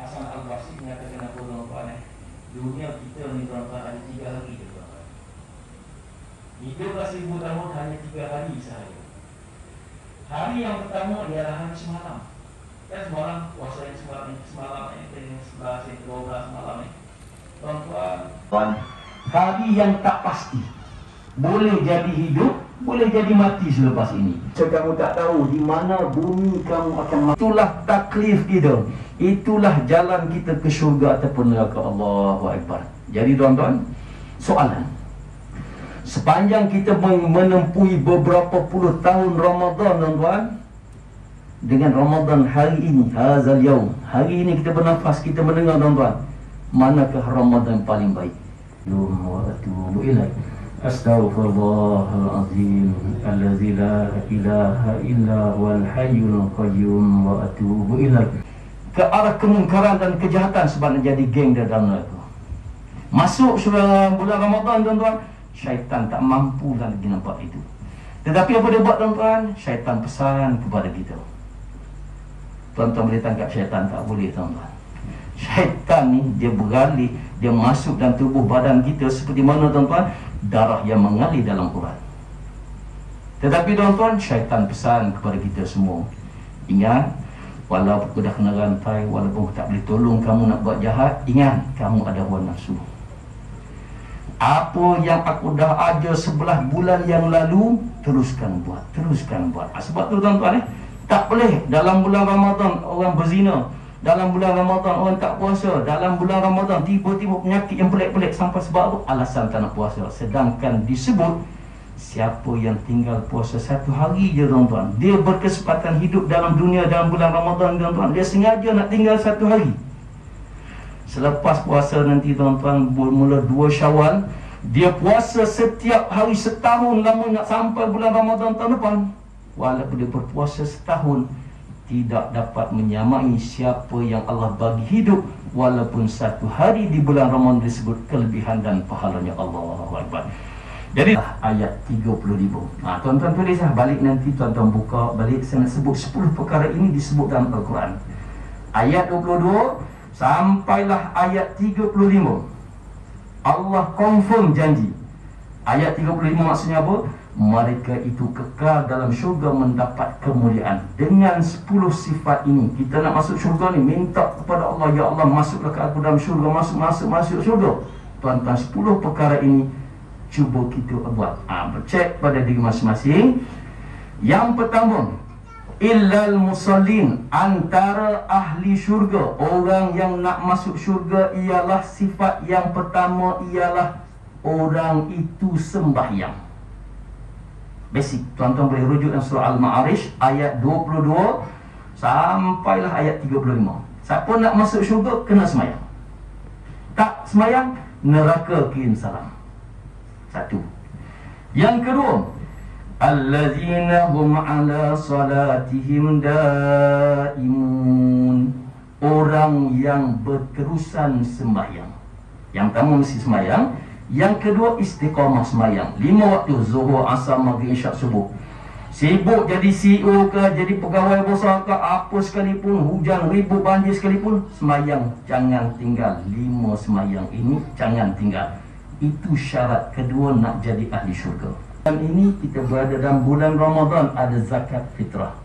Hasan Al-Basri mengatakan apa tuan-tuan dunia kita ni tuan-tuan ada 3 hari je tuan-tuan. Hidup 1000 tahun hanya 3 hari sahaja. Hari yang pertama ialah hari semalam. Kan semalam puasa yang semalam ni 11, 12 malam ni tuan-tuan. Hari yang tak pasti. Boleh jadi hidup, boleh jadi mati selepas ini. Kamu tak tahu di mana bumi kamu akan mati. Itulah taklif kita. Itulah jalan kita ke syurga ataupun neraka. Allahu Akbar. Jadi tuan-tuan, soalan. Sepanjang kita menempuhi beberapa puluh tahun Ramadan tuan-tuan, dengan Ramadan hari ini, hazal yaum, hari ini kita bernafas, kita mendengar tuan-tuan, manakah Ramadan paling baik? Wa atubu ilaih. Astaghfirullahalazim allazi la ilaha illa huwal hayyul qayyum wa atubu ilaih. Ke arah kemungkaran dan kejahatan sebab nak jadi geng dia dalam neraka. Masuk bulan Ramadan tuan-tuan, syaitan tak mampu lagi nampak itu. Tetapi apa dia buat tuan-tuan? Syaitan pesan kepada kita. Tuan-tuan boleh tangkap syaitan? Tak boleh tuan-tuan. Syaitan ni dia beralih, dia masuk dalam tubuh badan kita seperti mana tuan-tuan? Darah yang mengalir dalam urat. Tetapi tuan-tuan, syaitan pesan kepada kita semua, ingat, walaupun aku dah kena rantai, walaupun aku tak boleh tolong kamu nak buat jahat, ingat, kamu ada hawa nafsu. Apa yang aku dah ajar 11 bulan yang lalu, teruskan buat, teruskan buat. Sebab tu tuan-tuan tak boleh dalam bulan Ramadan orang berzina, dalam bulan Ramadan orang tak puasa, dalam bulan Ramadan tiba-tiba penyakit yang pelik-pelik. Sampai sebab apa? Alasan tak nak puasa. Sedangkan disebut siapa yang tinggal puasa 1 hari je tuan-tuan, dia berkesempatan hidup dalam dunia dalam bulan Ramadan tuan-tuan, dia sengaja nak tinggal 1 hari. Selepas puasa nanti tuan-tuan, bermula 2 Syawal, dia puasa setiap hari setahun lamanya sampai bulan Ramadan tahun depan. Walaupun dia berpuasa setahun, tidak dapat menyamai siapa yang Allah bagi hidup walaupun 1 hari di bulan Ramadan disebut kelebihan dan pahalanya. Allahu Akbar. Jadi ayat 35. Tuan-tuan tulislah balik nanti, tuan-tuan buka balik. Saya nak sebut 10 perkara ini disebut dalam Al-Quran. Ayat 22 sampailah ayat 35. Allah confirm janji. Ayat 35 maksudnya apa? Mereka itu kekal dalam syurga mendapat kemuliaan. Dengan 10 sifat ini, kita nak masuk syurga ni, minta kepada Allah, ya Allah masuklah ke aku dalam syurga, masuk syurga. Tuan-tuan, 10 perkara ini cuba kita buat. Cek pada diri masing-masing. Yang pertama, illal musallin, antara ahli syurga, orang yang nak masuk syurga ialah sifat yang pertama ialah orang itu sembahyang. Basic, tuan-tuan boleh rujuk dalam surah Al-Ma'arij ayat 22 sampailah ayat 35. Siapa nak masuk syurga kena semayang. Tak semayang, neraka kirim salam. 1. Yang kedua, allazina hum ala salatihim daimun, orang yang berterusan sembahyang. Yang pertama mesti sembahyang. Yang kedua, istiqamah semayang 5 waktu, zuhur, asar, maghrib, isyak, subuh. Sibuk jadi CEO ke, jadi pegawai besar ke, apa sekalipun, hujan, ribut, banjir sekalipun, semayang jangan tinggal. 5 semayang ini jangan tinggal. Itu syarat kedua nak jadi ahli syurga. Dan ini kita berada dalam bulan Ramadan, ada zakat fitrah.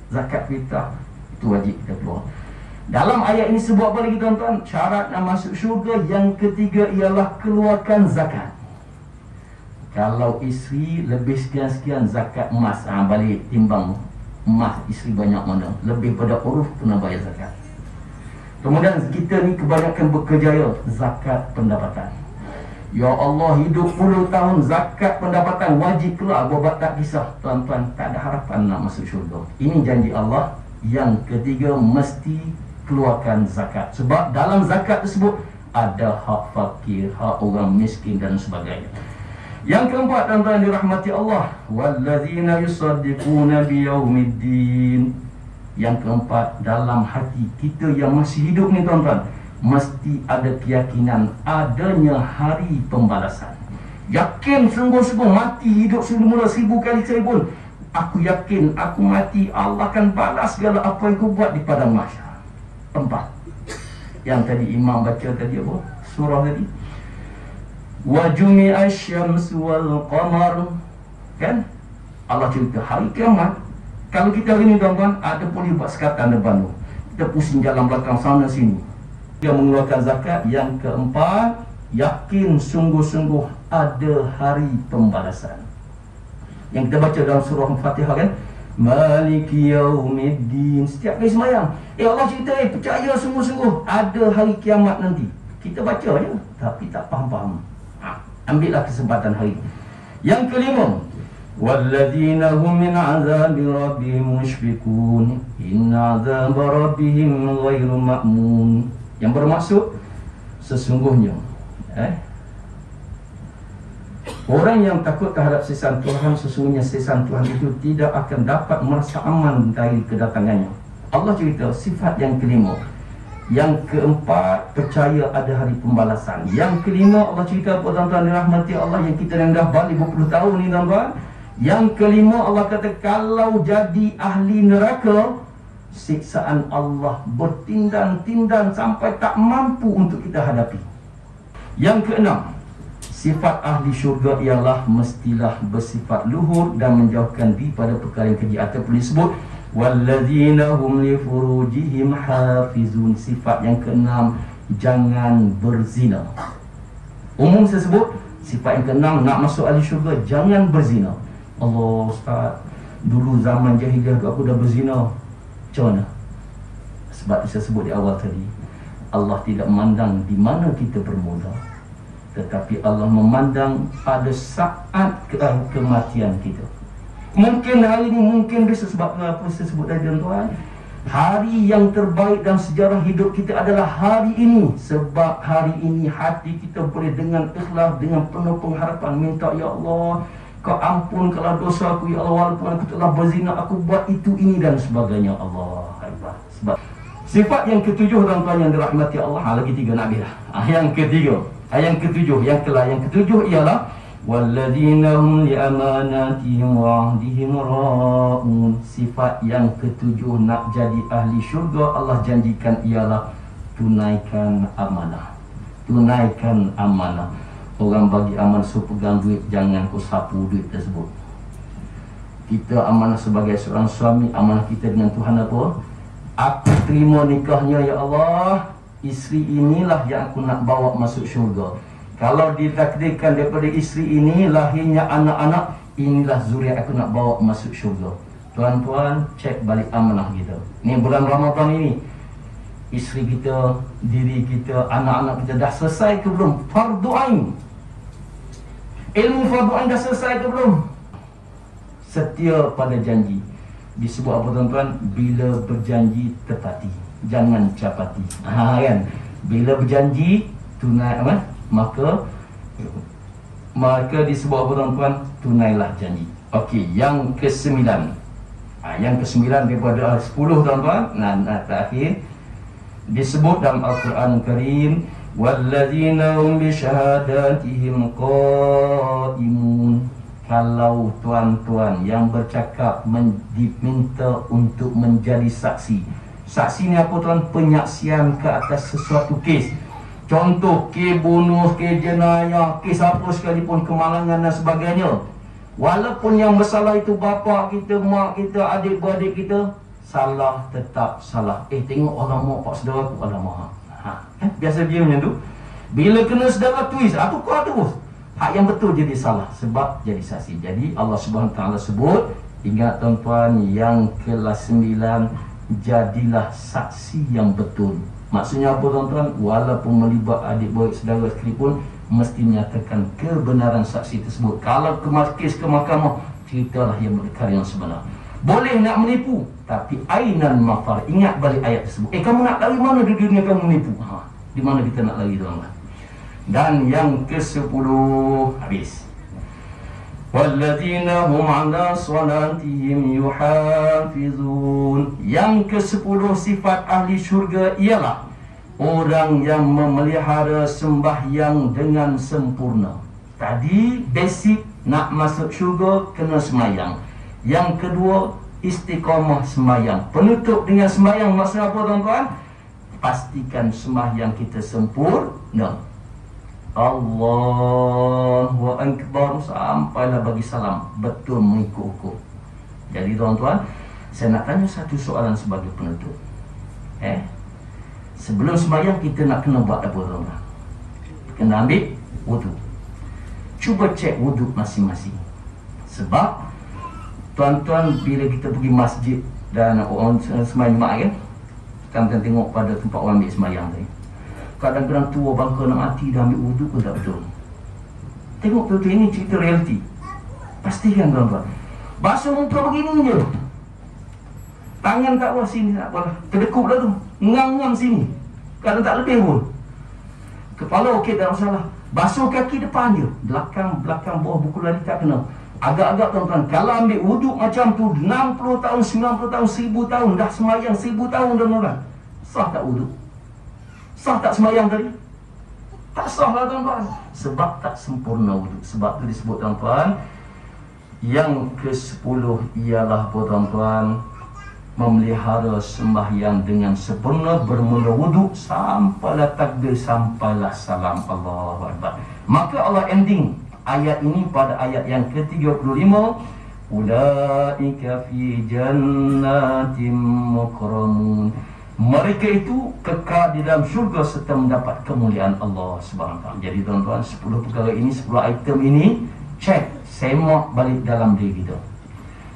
Zakat fitrah itu wajib kita keluar. Dalam ayat ini sebut apa lagi tuan-tuan? Syarat nak masuk syurga yang ketiga ialah keluarkan zakat. Kalau isteri lebih sekian-sekian zakat emas, balik timbang emas isteri banyak mana, lebih pada uruf, kena bayar zakat. Kemudian kita ni kebanyakan berkejaya zakat pendapatan. Ya Allah, hidup 10 tahun zakat pendapatan wajib keluar, buat tak kisah. Tuan-tuan, tak ada harapan nak masuk syurga. Ini janji Allah. Yang ketiga, mesti keluarkan zakat. Sebab dalam zakat tersebut ada hak fakir, hak orang miskin dan sebagainya. Yang keempat, tuan-tuan dirahmati Allah, wallazina yusaddiquna biyaumiddin. Yang keempat, dalam hati kita yang masih hidup ni tuan-tuan, mesti ada keyakinan adanya hari pembalasan. Yakin sungguh-sungguh, mati hidup semula 1000 kali sekalipun, Aku yakin aku mati, Allah akan balas segala apa yang aku buat di padang mahsyar. 4. Yang tadi imam baca tadi apa? Surah tadi. Wa jumi'a asy-syamsu wal qamar. Kan? Allah cerita hari kiamat. Kalau kita hari ni tuan-tuan, ada boleh buat sekatan depan tu. Kita pusing jalan belakang sana sini. Dia mengeluarkan zakat. Yang keempat, yakin sungguh-sungguh ada hari pembalasan. Yang kita baca dalam surah Al-Fatihah kan, Maliki yaumiddin. Setiap kali semayang, Allah cerita, percaya sungguh-sungguh ada hari kiamat nanti. Kita baca je, tapi tak faham-faham. Ambillah kesempatan hari. Yang kelima, walladzina hum min azabi rabbihim mushfiqun inna azaba rabbihim ghairu ma'mun. Yang bermaksud sesungguhnya orang yang takut terhadap siksaan Tuhan, sesungguhnya siksaan Tuhan itu tidak akan dapat merasa aman dari kedatangannya. Allah cerita sifat yang kelima. Yang keempat, percaya ada hari pembalasan. Yang kelima, Allah cerita apa tuan-tuan dirahmati Allah, yang kita yang dah balik berpuluh tahun ni tuan-tuan. Yang kelima, Allah kata kalau jadi ahli neraka, siksaan Allah bertindan-tindan sampai tak mampu untuk kita hadapi. Yang keenam, sifat ahli syurga ialah mestilah bersifat luhur dan menjauhkan diri pada perkara yang keji, ataupun disebut walladzina hum li furujihim hafizun. Sifat yang keenam, jangan berzina. Umum saya sebut sifat yang keenam, nak masuk ahli syurga jangan berzina. Allah, Ustaz, dulu zaman jahiliah aku dah berzina, macam mana? Sebab itu saya sebut di awal tadi, Allah tidak memandang di mana kita bermula, tetapi Allah memandang pada saat kematian kita. Mungkin hari ini, mungkin besok, sebab apa saya sebut tadi tuan-tuan, hari yang terbaik dalam sejarah hidup kita adalah hari ini. Sebab hari ini hati kita boleh dengan ikhlas, dengan penuh pengharapan minta, ya Allah, Kau ampun kalau dosa aku, ya Allah, walaupun aku telah berzina, aku buat itu, ini dan sebagainya. Allah Akbar. Sebab sifat yang ketujuh tuan-tuan yang dirahmati Allah, lagi 3 nak habis dah. Yang ketiga, yang ketujuh, yang ketujuh ialah walladzina hum li amanatihim wa 'ahdihim ra'un. Sifat yang ketujuh nak jadi ahli syurga, Allah janjikan ialah tunaikan amanah. Tunaikan amanah. Orang bagi amanah suruh pegang duit, jangan kau sapu duit tersebut. Kita amanah sebagai seorang suami, amanah kita dengan Tuhan apa? Aku terima nikahnya, ya Allah, isteri inilah yang aku nak bawa masuk syurga. Kalau ditakdirkan daripada isteri ini lahirnya anak-anak, inilah zuriat aku nak bawa masuk syurga. Tuan-tuan, cek balik amanah kita. Ni bulan Ramadan ini, isteri kita, diri kita, anak-anak kita dah selesai ke belum? Fardu ain. Ilmu fardu ain dah selesai ke belum? Setia pada janji. Disebut apa tuan-tuan? Bila berjanji tepati, jangan capati. Kan? Bila berjanji tunai apa? Maka disebut apa tuan-tuan? Tunailah janji. Okey, yang ke-9. Yang ke-9 daripada 10 tuan-tuan. Terakhir disebut dalam Al-Quran Karim, walladzina hum bi syahadatihim qaimun. Kalau tuan-tuan yang bercakap diminta untuk menjadi saksi. Saksi ni apa tuan? Penyaksian ke atas sesuatu kes. Contoh, kes bunuh, kes jenayah, kes apa sekalipun, kemalangan dan sebagainya. Walaupun yang bersalah itu bapa kita, mak kita, adik-beradik kita, salah tetap salah. Tengok orang mak pak saudara aku, alamak. Biasa dia macam tu. Bila kena saudara twist, aku kau terus. Hak yang betul jadi salah sebab jadi saksi. Jadi Allah Subhanahu Taala sebut, ingat tuan-tuan, yang kelas 9, jadilah saksi yang betul. Maksudnya apa tuan-tuan? Walaupun melibat adik-beradik saudara sekalipun, mesti menyatakan kebenaran saksi tersebut. Kalau kes ke mahkamah, ceritalah yang perkara yang sebenar. Boleh nak menipu, tapi ainan mafar. Ingat balik ayat tersebut. Kamu nak lari mana di dunia kamu menipu? Di mana kita nak lari tuan-tuan? Dan yang ke-10 habis. Walladzina hum 'ala salatihim yuhafizun. Yang ke-10 sifat ahli syurga ialah orang yang memelihara sembahyang dengan sempurna. Tadi basic nak masuk syurga kena sembahyang. Yang kedua, istiqamah semayang. Penutup dengan semayang maksudnya apa tuan-tuan? Pastikan semayang kita sempurna. Allahu Akbar sampailah bagi salam, betul mengikut hukum. Jadi tuan-tuan, saya nak tanya satu soalan sebagai penutup. Sebelum semayang kita nak kena buat apa tuan-tuan? Kena ambil wudu. Cuba cek wudu masing-masing. Sebab tuan-tuan bila kita pergi masjid dan orang semayang Jumaat kan, tuan-tuan tengok pada tempat orang ambil semayang tadi, kadang-kadang tua bangka nak mati dah ambil wudu pun tak betul. Tengok betul, ini cerita realiti. Pastikan tuan-tuan, basuh muka begini je, tangan kat bawah sini tak apalah, kedekup dah tu, ngam-ngam sini, kadang tak lebih pun. Kepala okey tak masalah, basuh kaki depan je, belakang bawah buku lari tak kena. Agak-agak tuan-tuan, kalau ambil wuduk macam tu 60 tahun, 90 tahun, 1000 tahun, dah semayang 1000 tahun tuan-tuan, sah tak wuduk? Sah tak semayang tadi? Tak sah lah tuan-tuan, sebab tak sempurna wuduk. Sebab tu disebut tuan-tuan, yang ke-10 ialah apa tuan-tuan? Memelihara sembahyang dengan sempurna, bermula wuduk sampailah takbir, sampailah salam. Allahu Akbar. Maka Allah ending ayat ini pada ayat yang ke-35, ulaika fi jannatin mukramun. Mereka itu kekal di dalam syurga serta mendapat kemuliaan Allah Subhanahu Wa Taala. Jadi tuan-tuan, 10 perkara ini, 10 item ini, cek, semak balik dalam diri kita.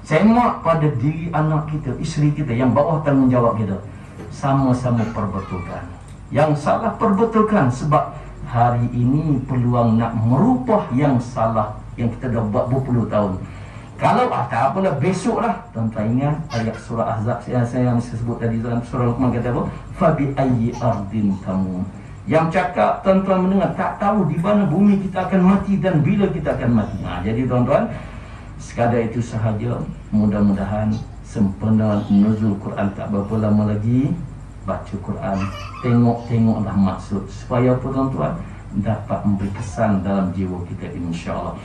Semak pada diri anak kita, isteri kita, yang bawah tanggungjawab kita. Sama-sama perbetulkan. Yang salah perbetulkan, sebab hari ini peluang nak merubah yang salah yang kita dah buat berpuluh tahun. Kalau tak apalah, besok lah. Tuan-tuan ingat ayat surah Ahzab yang saya sebut tadi dalam surah Luqman, kata apa? Fabi ayyi ardin tamun. Yang cakap tuan-tuan mendengar, tak tahu di mana bumi kita akan mati dan bila kita akan mati. Jadi tuan-tuan, sekadar itu sahaja. Mudah-mudahan sempena nuzul Quran tak berapa lama lagi. Baca Quran, tengoklah maksud, supaya apa tuan-tuan? Dapat memberi kesan dalam jiwa kita, insya-Allah.